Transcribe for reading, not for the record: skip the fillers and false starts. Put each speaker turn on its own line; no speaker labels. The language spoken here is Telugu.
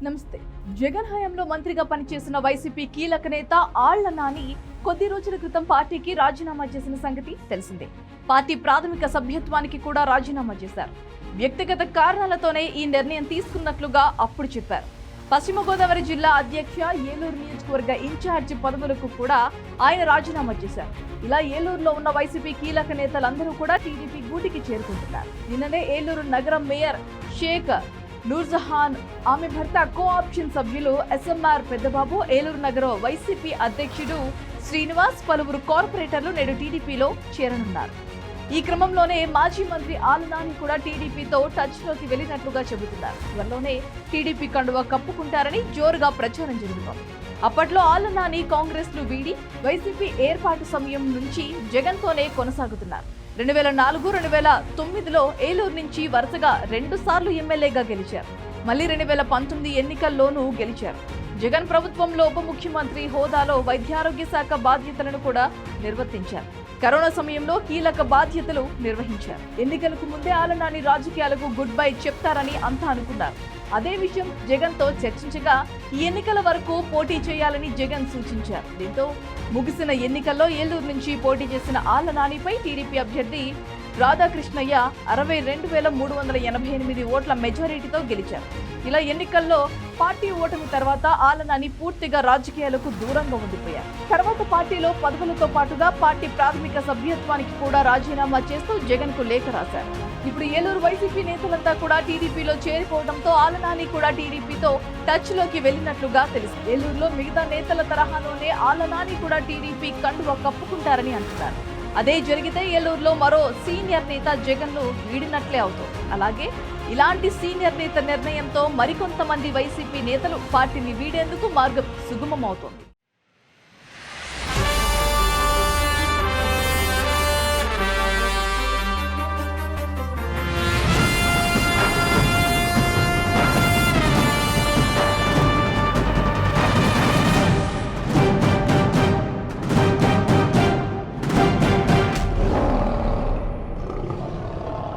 నమస్తే. జగన్ హయాంలో మంత్రిగా పనిచేసిన వైసీపీ కీలక నేత ఆళ్ల నాని కొద్ది రోజుల క్రితం పార్టీకి రాజీనామా చేసిన సంగతి తెలిసిందే. పార్టీ ప్రాథమిక సభ్యత్వానికి కూడా రాజీనామా చేశారు. వ్యక్తిగత కారణాలతోనే ఈ నిర్ణయం తీసుకున్నట్లుగా అప్పుడు చెప్పారు. పశ్చిమ గోదావరి జిల్లా అధ్యక్ష, ఏలూరు నియోజకవర్గ ఇన్ఛార్జి పదవులకు కూడా ఆయన రాజీనామా చేశారు. ఇలా ఏలూరులో ఉన్న వైసీపీ కీలక నేతలందరూ కూడా టీడీపీ గూటికి చేరుకుంటున్నారు. నిన్ననే ఏలూరు నగరం మేయర్ షేక్ నూర్జహాన్, ఆమె భర్త కో ఆప్షన్ సభ్యులు ఎస్ఎంఆర్ పెద్దబాబు, ఏలూరు నగర వైసీపీ అధ్యక్షుడు శ్రీనివాస్, పలువురు కార్పొరేటర్లు నేడు టీడీపీలో చేరనున్నారు. ఈ క్రమంలోనే మాజీ మంత్రి ఆళ్ల నాని కూడా టీడీపీతో టచ్ లోకి వెళ్లినట్లుగా చెబుతున్నారు. త్వరలోనే టీడీపీ కండువా కప్పుకుంటారని జోరుగా ప్రచారం జరుగుతోంది. అప్పట్లో ఆళ్ల నాని కాంగ్రెస్ ను వీడి వైసీపీ ఏర్పాటు సమయం నుంచి జగన్ తోనే కొనసాగుతున్నారు. 2004-2009లో ఏలూరు నుంచి వరుసగా 2 సార్లు ఎమ్మెల్యేగా గెలిచారు. మళ్లీ 2019 ఎన్నికల్లోనూ గెలిచారు. జగన్ ప్రభుత్వంలో ఉప ముఖ్యమంత్రి హోదాలో వైద్యారోగ్య శాఖ బాధ్యతలను కూడా నిర్వర్తించారు. కరోనా సమయంలో కీలక బాధ్యతలు నిర్వహించారు. ఎన్నికలకు ముందే ఆళ్ల నాని రాజకీయాలకు గుడ్ బై చెప్తారని అంతా అనుకున్నారు. అదే విషయం జగన్ తో చర్చించగా ఈ ఎన్నికల వరకు పోటీ చేయాలని జగన్ సూచించారు. దీంతో ముగిసిన ఎన్నికల్లో ఏలూరు నుంచి పోటీ చేసిన ఆళ్ల నానిపై టీడీపీ అభ్యర్థి రాధాకృష్ణయ్య 62,388 ఓట్ల మెజారిటీతో గెలిచారు. ఇలా ఎన్నికల్లో పార్టీ ఓటమి తర్వాత ఆళ్ల నాని పూర్తిగా రాజకీయాలకు దూరంగా ఉండిపోయారు. తర్వాత పార్టీలో పదవులతో పాటుగా పార్టీ ప్రాథమిక సభ్యత్వానికి కూడా రాజీనామా చేస్తూ జగన్ కు లేఖ రాశారు. ఇప్పుడు ఏలూరు వైసీపీ నేతలంతా కూడా టీడీపీలో చేరిపోవడంతో ఆళ్ల నాని కూడా టీడీపీతో టచ్ లోకి వెళ్లినట్లుగా తెలుసు. ఏలూరులో మిగతా నేతల తరహాలోనే ఆళ్ల నాని కూడా టీడీపీ కండువా కప్పుకుంటారని అంటున్నారు. అదే జరిగితే ఏలూరులో మరో సీనియర్ నేత జగన్ ను వీడినట్లే అవుతుంది. అలాగే ఇలాంటి సీనియర్ నేత నిర్ణయంతో మరికొంతమంది వైసీపీ నేతలు పార్టీని వీడేందుకు మార్గం సుగమమవుతోంది.